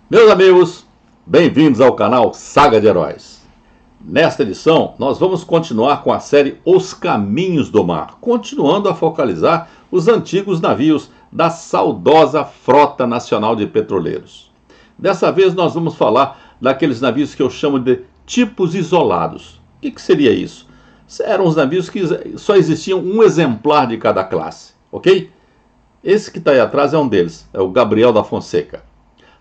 Meus amigos, bem-vindos ao canal Saga de Heróis. Nesta edição, nós vamos continuar com a série Os Caminhos do Mar, continuando a focalizar os antigos navios da saudosa Frota Nacional de Petroleiros. Dessa vez nós vamos falar daqueles navios que eu chamo de tipos isolados. O que seria isso? Eram os navios que só existiam um exemplar de cada classe, ok? Esse que está aí atrás é um deles, é o Gabriel da Fonseca.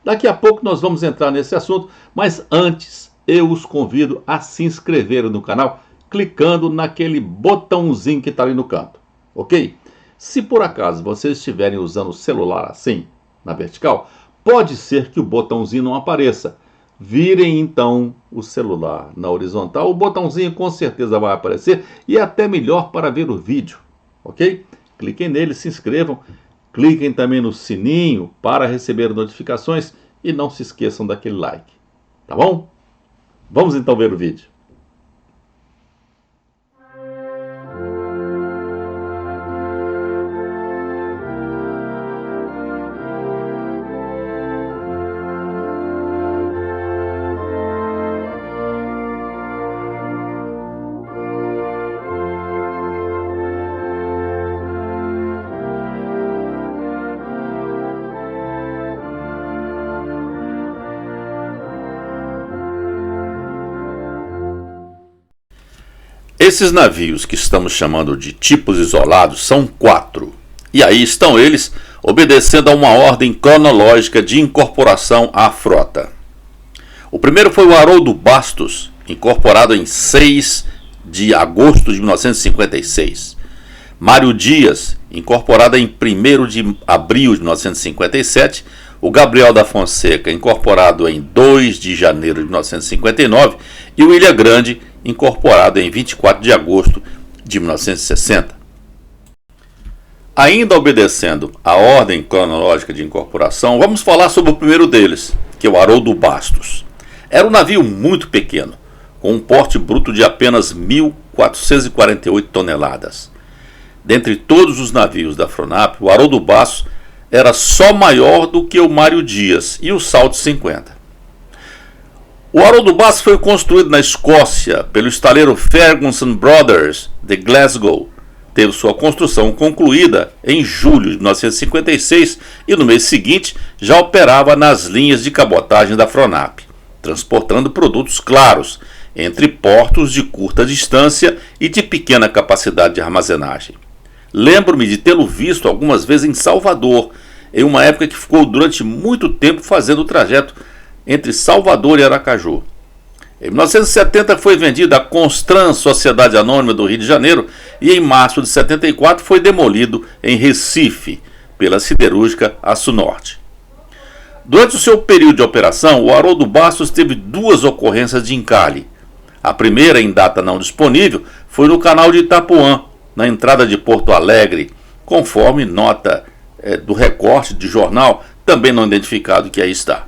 Daqui a pouco nós vamos entrar nesse assunto, mas antes eu os convido a se inscreverem no canal, clicando naquele botãozinho que está ali no canto, ok? Se por acaso vocês estiverem usando o celular assim, na vertical, pode ser que o botãozinho não apareça. Virem então o celular na horizontal, o botãozinho com certeza vai aparecer e é até melhor para ver o vídeo, ok? Cliquem nele, se inscrevam. Cliquem também no sininho para receber notificações e não se esqueçam daquele like, tá bom? Vamos então ver o vídeo. Esses navios que estamos chamando de tipos isolados são 4, e aí estão eles obedecendo a uma ordem cronológica de incorporação à frota. O primeiro foi o Haroldo Bastos, incorporado em 6 de agosto de 1956. Mário Dias, incorporado em 1º de abril de 1957. O Gabriel da Fonseca, incorporado em 2 de janeiro de 1959. E o Ilha Grande, incorporado em 24 de agosto de 1960. Ainda obedecendo a ordem cronológica de incorporação, vamos falar sobre o primeiro deles, que é o Haroldo Bastos. Era um navio muito pequeno, com um porte bruto de apenas 1.448 toneladas. Dentre todos os navios da Fronap, o Haroldo Bastos era só maior do que o Mário Dias e o Salto 50. O Haroldo Bastos foi construído na Escócia pelo estaleiro Ferguson Brothers de Glasgow. Teve sua construção concluída em julho de 1956 e no mês seguinte já operava nas linhas de cabotagem da Fronap, transportando produtos claros entre portos de curta distância e de pequena capacidade de armazenagem. Lembro-me de tê-lo visto algumas vezes em Salvador, em uma época que ficou durante muito tempo fazendo o trajeto entre Salvador e Aracaju. Em 1970 foi vendida à Constran Sociedade Anônima do Rio de Janeiro e em março de 74 foi demolido em Recife pela siderúrgica Aço Norte. Durante o seu período de operação, o Haroldo Bastos teve 2 ocorrências de encalhe. A primeira, em data não disponível, foi no canal de Itapuã, na entrada de Porto Alegre, conforme nota do recorte de jornal, também não identificado, que aí está.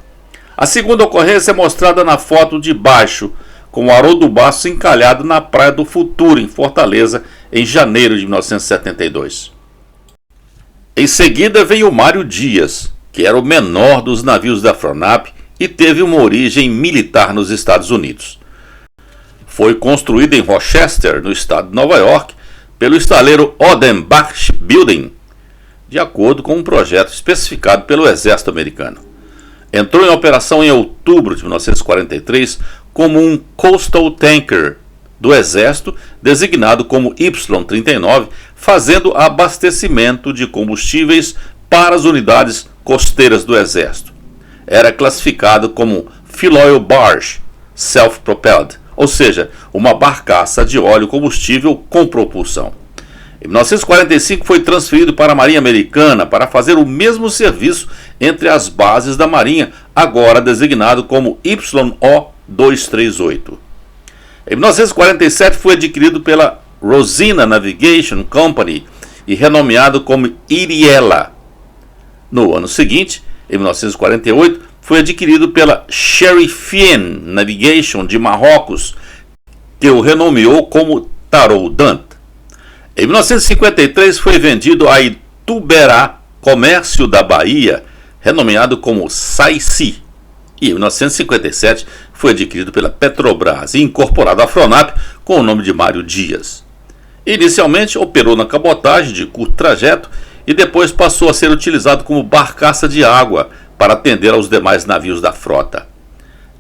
A segunda ocorrência é mostrada na foto de baixo, com o Haroldo Bastos encalhado na Praia do Futuro, em Fortaleza, em janeiro de 1972. Em seguida veio o Mário Dias, que era o menor dos navios da Fronap e teve uma origem militar nos Estados Unidos. Foi construído em Rochester, no estado de Nova York, pelo estaleiro Odenbach Shipbuilding, de acordo com um projeto especificado pelo Exército Americano. Entrou em operação em outubro de 1943 como um coastal tanker do Exército, designado como Y-39, fazendo abastecimento de combustíveis para as unidades costeiras do Exército. Era classificado como fuel oil barge, self-propelled, ou seja, uma barcaça de óleo combustível com propulsão. Em 1945 foi transferido para a Marinha Americana para fazer o mesmo serviço entre as bases da Marinha, agora designado como YO-238. Em 1947 foi adquirido pela Rosina Navigation Company e renomeado como Iriela. No ano seguinte, em 1948, foi adquirido pela Sherifian Navigation de Marrocos, que o renomeou como Taroudant. Em 1953 foi vendido a Ituberá Comércio da Bahia, renomeado como Saici. e em 1957 foi adquirido pela Petrobras e incorporado à Fronap com o nome de Mário Dias. Inicialmente operou na cabotagem de curto trajeto e depois passou a ser utilizado como barcaça de água para atender aos demais navios da frota.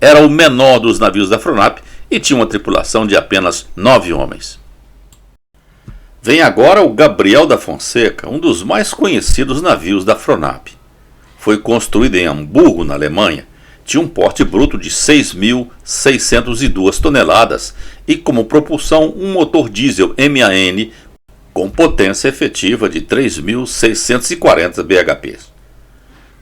Era o menor dos navios da Fronap e tinha uma tripulação de apenas 9 homens. Vem agora o Gabriel da Fonseca, um dos mais conhecidos navios da Fronap. Foi construído em Hamburgo, na Alemanha, tinha um porte bruto de 6.602 toneladas e como propulsão um motor diesel MAN com potência efetiva de 3.640 bhp.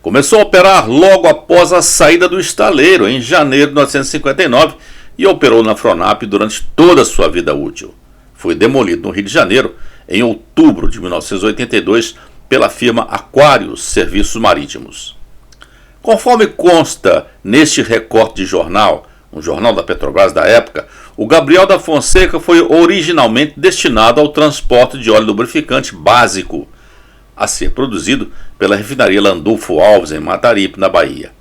Começou a operar logo após a saída do estaleiro, em janeiro de 1959, e operou na Fronap durante toda a sua vida útil. Foi demolido no Rio de Janeiro em outubro de 1982 pela firma Aquarius Serviços Marítimos. Conforme consta neste recorte de jornal, um jornal da Petrobras da época, o Gabriel da Fonseca foi originalmente destinado ao transporte de óleo lubrificante básico, a ser produzido pela refinaria Landulfo Alves, em Mataripe, na Bahia.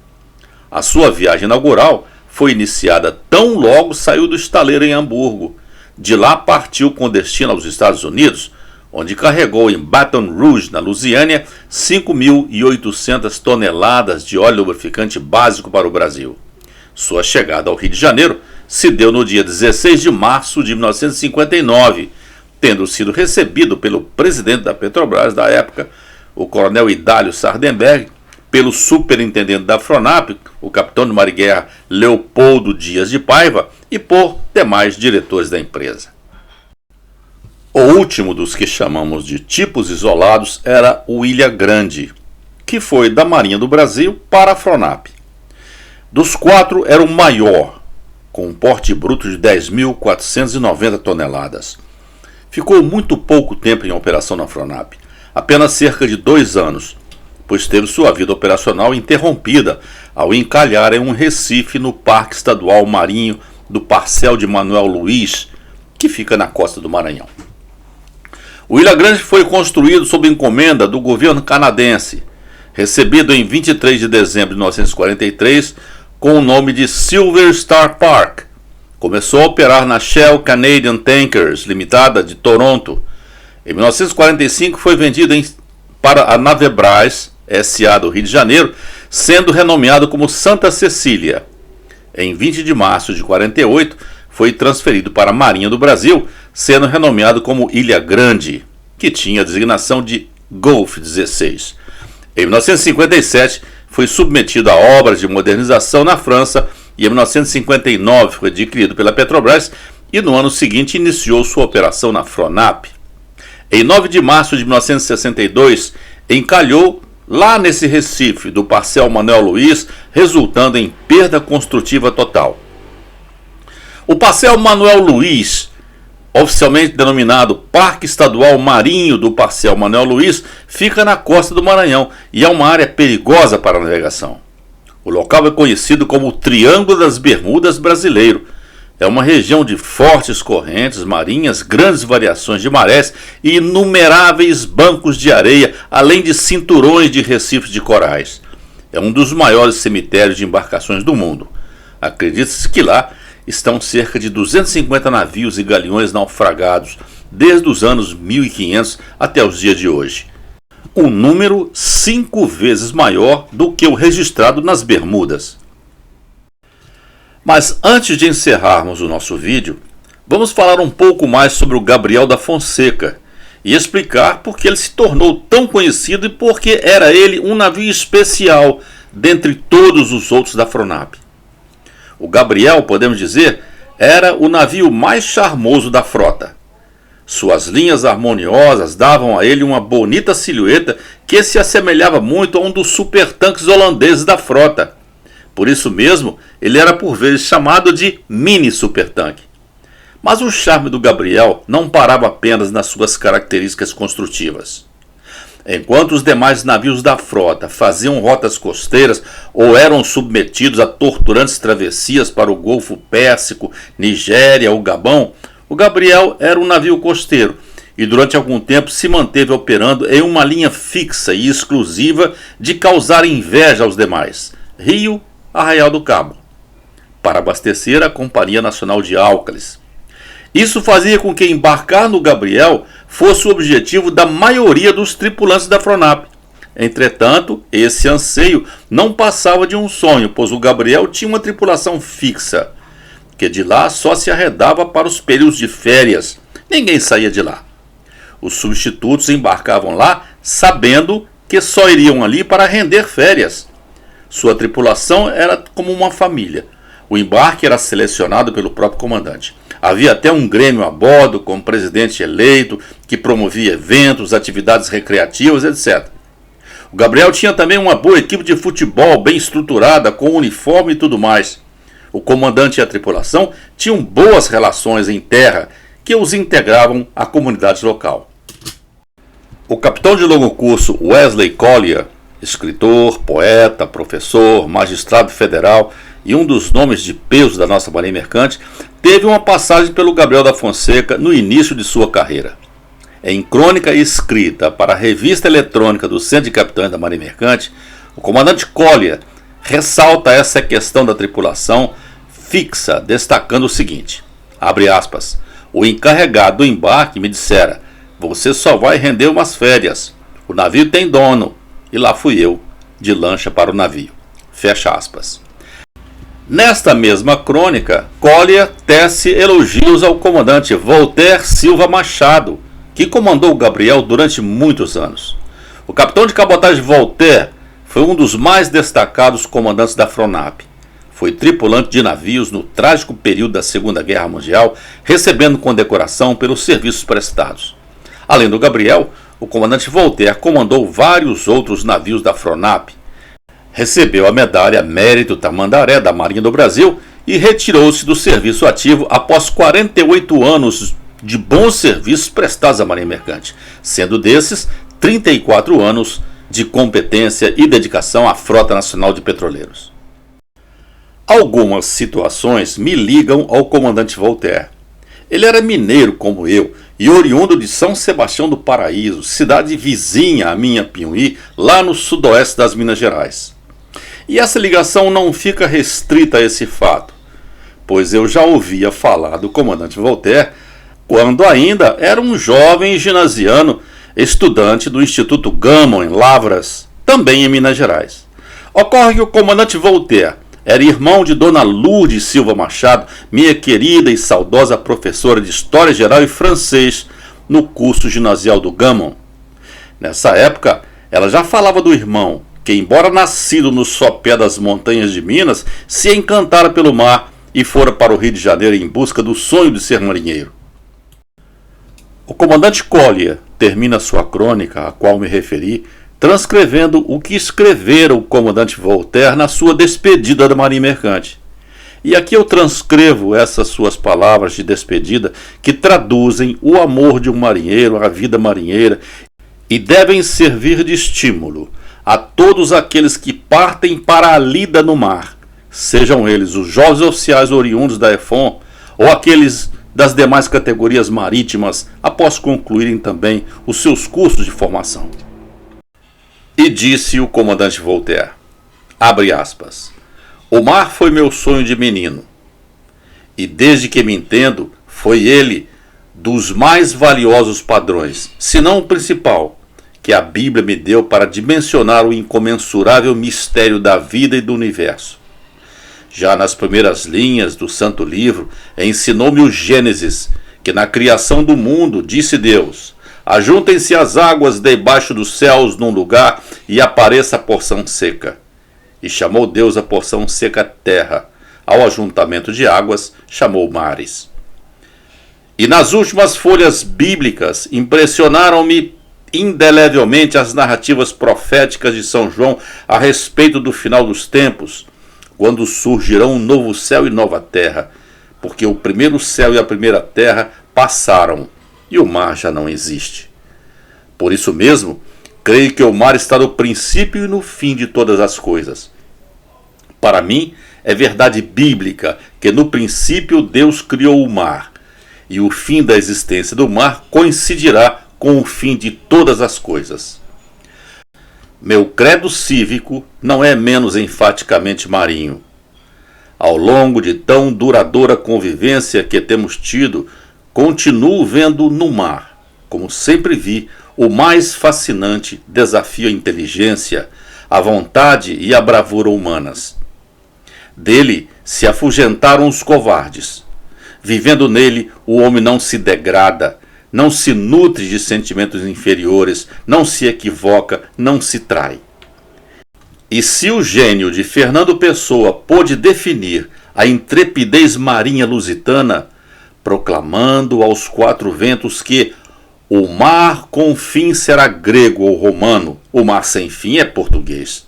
A sua viagem inaugural foi iniciada tão logo saiu do estaleiro em Hamburgo. De lá partiu com destino aos Estados Unidos, onde carregou em Baton Rouge, na Lusiânia, 5.800 toneladas de óleo lubrificante básico para o Brasil. Sua chegada ao Rio de Janeiro se deu no dia 16 de março de 1959, tendo sido recebido pelo presidente da Petrobras da época, o coronel Idálio Sardenberg, pelo superintendente da Fronap, o capitão de mar-guerra Leopoldo Dias de Paiva, e por demais diretores da empresa. O último dos que chamamos de tipos isolados era o Ilha Grande, que foi da Marinha do Brasil para a Fronap. Dos 4 era o maior, com um porte bruto de 10.490 toneladas. Ficou muito pouco tempo em operação na Fronap, apenas cerca de 2 anos, pois teve sua vida operacional interrompida ao encalhar em um recife no Parque Estadual Marinho do Parcel de Manuel Luiz, que fica na costa do Maranhão. O Ilha Grande foi construído sob encomenda do governo canadense, recebido em 23 de dezembro de 1943 com o nome de Silver Star Park. Começou a operar na Shell Canadian Tankers Limitada de Toronto. Em 1945 foi vendido para a Navebras S.A. do Rio de Janeiro, sendo renomeado como Santa Cecília. Em 20 de março de 1948 foi transferido para a Marinha do Brasil, sendo renomeado como Ilha Grande, que tinha a designação de Golf 16. Em 1957 foi submetido a obras de modernização na França e em 1959 foi adquirido pela Petrobras e no ano seguinte iniciou sua operação na Fronap. Em 9 de março de 1962 encalhou lá nesse Recife do Parcel Manuel Luiz, resultando em perda construtiva total. O Parcel Manuel Luiz, oficialmente denominado Parque Estadual Marinho do Parcel Manuel Luiz, fica na costa do Maranhão e é uma área perigosa para a navegação. O local é conhecido como o Triângulo das Bermudas brasileiro. É uma região de fortes correntes marinhas, grandes variações de marés e inumeráveis bancos de areia, além de cinturões de recifes de corais. É um dos maiores cemitérios de embarcações do mundo. Acredita-se que lá estão cerca de 250 navios e galeões naufragados desde os anos 1500 até os dias de hoje. Um número 5 vezes maior do que o registrado nas Bermudas. Mas antes de encerrarmos o nosso vídeo, vamos falar um pouco mais sobre o Gabriel da Fonseca e explicar por que ele se tornou tão conhecido e por que era ele um navio especial dentre todos os outros da Fronap. O Gabriel, podemos dizer, era o navio mais charmoso da frota. Suas linhas harmoniosas davam a ele uma bonita silhueta que se assemelhava muito a um dos supertanques holandeses da frota. Por isso mesmo, ele era por vezes chamado de mini supertanque. Mas o charme do Gabriel não parava apenas nas suas características construtivas. Enquanto os demais navios da frota faziam rotas costeiras ou eram submetidos a torturantes travessias para o Golfo Pérsico, Nigéria ou Gabão, o Gabriel era um navio costeiro e durante algum tempo se manteve operando em uma linha fixa e exclusiva de causar inveja aos demais: Rio Arraial do Cabo, para abastecer a Companhia Nacional de Álcalis. Isso fazia com que embarcar no Gabriel fosse o objetivo da maioria dos tripulantes da Fronap. Entretanto, esse anseio não passava de um sonho, pois o Gabriel tinha uma tripulação fixa, que de lá só se arredava para os períodos de férias. Ninguém saía de lá. Os substitutos embarcavam lá sabendo que só iriam ali para render férias. Sua tripulação era como uma família. O embarque era selecionado pelo próprio comandante. Havia até um grêmio a bordo, com presidente eleito, que promovia eventos, atividades recreativas, etc. O Gabriel tinha também uma boa equipe de futebol, bem estruturada, com uniforme e tudo mais. O comandante e a tripulação tinham boas relações em terra, que os integravam à comunidade local. O capitão de longo curso Wesley Collier, escritor, poeta, professor, magistrado federal e um dos nomes de peso da nossa Marinha Mercante, teve uma passagem pelo Gabriel da Fonseca no início de sua carreira. Em crônica escrita para a revista eletrônica do Centro de Capitães da Marinha Mercante, o comandante Collier ressalta essa questão da tripulação fixa, destacando o seguinte, abre aspas, o encarregado do embarque me dissera, você só vai render umas férias, o navio tem dono, e lá fui eu, de lancha para o navio. Fecha aspas. Nesta mesma crônica, Collier tece elogios ao comandante Voltaire Silva Machado, que comandou o Gabriel durante muitos anos. O capitão de cabotagem Voltaire foi um dos mais destacados comandantes da Fronap. Foi tripulante de navios no trágico período da Segunda Guerra Mundial, recebendo condecoração pelos serviços prestados. Além do Gabriel, o comandante Voltaire comandou vários outros navios da Fronap, recebeu a medalha Mérito Tamandaré da Marinha do Brasil e retirou-se do serviço ativo após 48 anos de bons serviços prestados à Marinha Mercante, sendo desses 34 anos de competência e dedicação à Frota Nacional de Petroleiros. Algumas situações me ligam ao comandante Voltaire. Ele era mineiro como eu e oriundo de São Sebastião do Paraíso, cidade vizinha à minha Piuí, lá no sudoeste das Minas Gerais. E essa ligação não fica restrita a esse fato, pois eu já ouvia falar do comandante Voltaire quando ainda era um jovem ginasiano estudante do Instituto Gama em Lavras, também em Minas Gerais. Ocorre que o comandante Voltaire era irmão de Dona Lourdes Silva Machado, minha querida e saudosa professora de História Geral e Francês no curso ginasial do Gama. Nessa época, ela já falava do irmão, que embora nascido no sopé das montanhas de Minas, se encantara pelo mar e fora para o Rio de Janeiro em busca do sonho de ser marinheiro. O comandante Collier termina sua crônica, a qual me referi, transcrevendo o que escrevera o comandante Voltaire na sua despedida da Marinha Mercante. E aqui eu transcrevo essas suas palavras de despedida que traduzem o amor de um marinheiro, a vida marinheira, e devem servir de estímulo a todos aqueles que partem para a lida no mar, sejam eles os jovens oficiais oriundos da EFON ou aqueles das demais categorias marítimas após concluírem também os seus cursos de formação. E disse o comandante Voltaire, abre aspas, o mar foi meu sonho de menino, e desde que me entendo, foi ele dos mais valiosos padrões, se não o principal, que a Bíblia me deu para dimensionar o incomensurável mistério da vida e do universo. Já nas primeiras linhas do Santo Livro, ensinou-me o Gênesis, que na criação do mundo, disse Deus, ajuntem-se as águas debaixo dos céus num lugar e apareça a porção seca. E chamou Deus a porção seca terra, ao ajuntamento de águas chamou mares. E nas últimas folhas bíblicas impressionaram-me indelevelmente as narrativas proféticas de São João a respeito do final dos tempos, quando surgirão um novo céu e nova terra, porque o primeiro céu e a primeira terra passaram e o mar já não existe. Por isso mesmo, creio que o mar está no princípio e no fim de todas as coisas. Para mim, é verdade bíblica que no princípio Deus criou o mar, e o fim da existência do mar coincidirá com o fim de todas as coisas. Meu credo cívico não é menos enfaticamente marinho. Ao longo de tão duradoura convivência que temos tido, continuo vendo no mar, como sempre vi, o mais fascinante desafio à inteligência, à vontade e à bravura humanas. Dele se afugentaram os covardes. Vivendo nele, o homem não se degrada, não se nutre de sentimentos inferiores, não se equivoca, não se trai. E se o gênio de Fernando Pessoa pôde definir a intrepidez marinha lusitana, proclamando aos quatro ventos que o mar com fim será grego ou romano, o mar sem fim é português.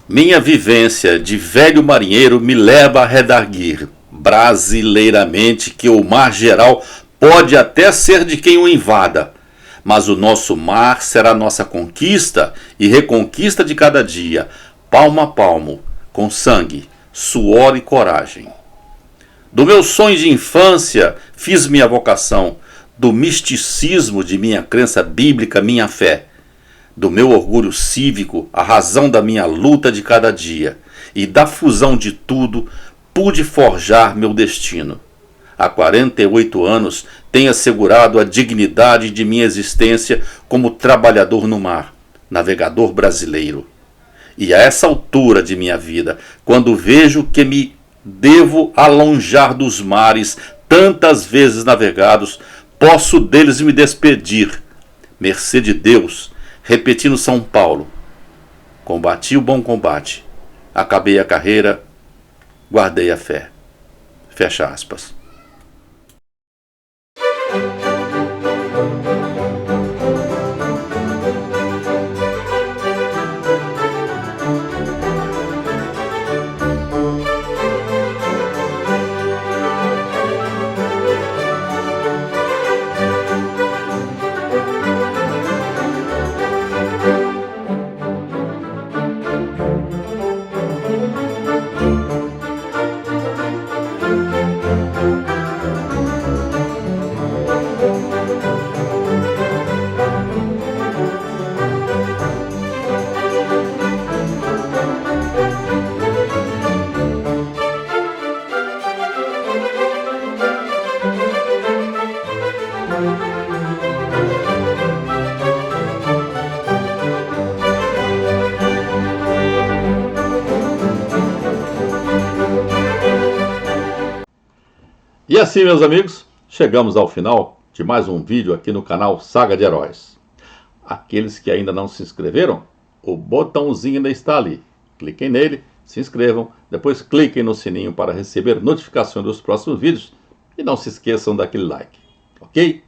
Minha vivência de velho marinheiro me leva a redarguir brasileiramente que o mar geral pode até ser de quem o invada, mas o nosso mar será nossa conquista e reconquista de cada dia, palmo a palmo, com sangue, suor e coragem. Do meu sonho de infância fiz minha vocação, do misticismo de minha crença bíblica minha fé, do meu orgulho cívico a razão da minha luta de cada dia, e da fusão de tudo pude forjar meu destino. Há 48 anos tenho assegurado a dignidade de minha existência como trabalhador no mar, navegador brasileiro. E a essa altura de minha vida, quando vejo que me devo alonjar dos mares tantas vezes navegados, posso deles me despedir, mercê de Deus, repetindo São Paulo: combati o bom combate, acabei a carreira, guardei a fé. Fecha aspas. E assim, meus amigos, chegamos ao final de mais um vídeo aqui no canal Saga de Heróis. Aqueles que ainda não se inscreveram, o botãozinho ainda está ali. Cliquem nele, se inscrevam, depois cliquem no sininho para receber notificações dos próximos vídeos e não se esqueçam daquele like, ok?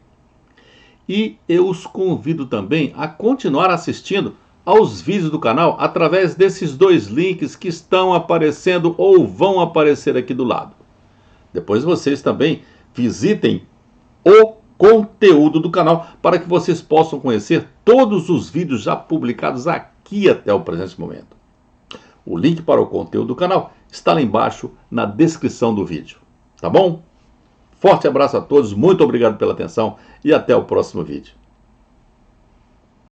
E eu os convido também a continuar assistindo aos vídeos do canal através desses dois links que estão aparecendo ou vão aparecer aqui do lado. Depois vocês também visitem o conteúdo do canal para que vocês possam conhecer todos os vídeos já publicados aqui até o presente momento. O link para o conteúdo do canal está lá embaixo na descrição do vídeo. Tá bom? Forte abraço a todos, muito obrigado pela atenção e até o próximo vídeo.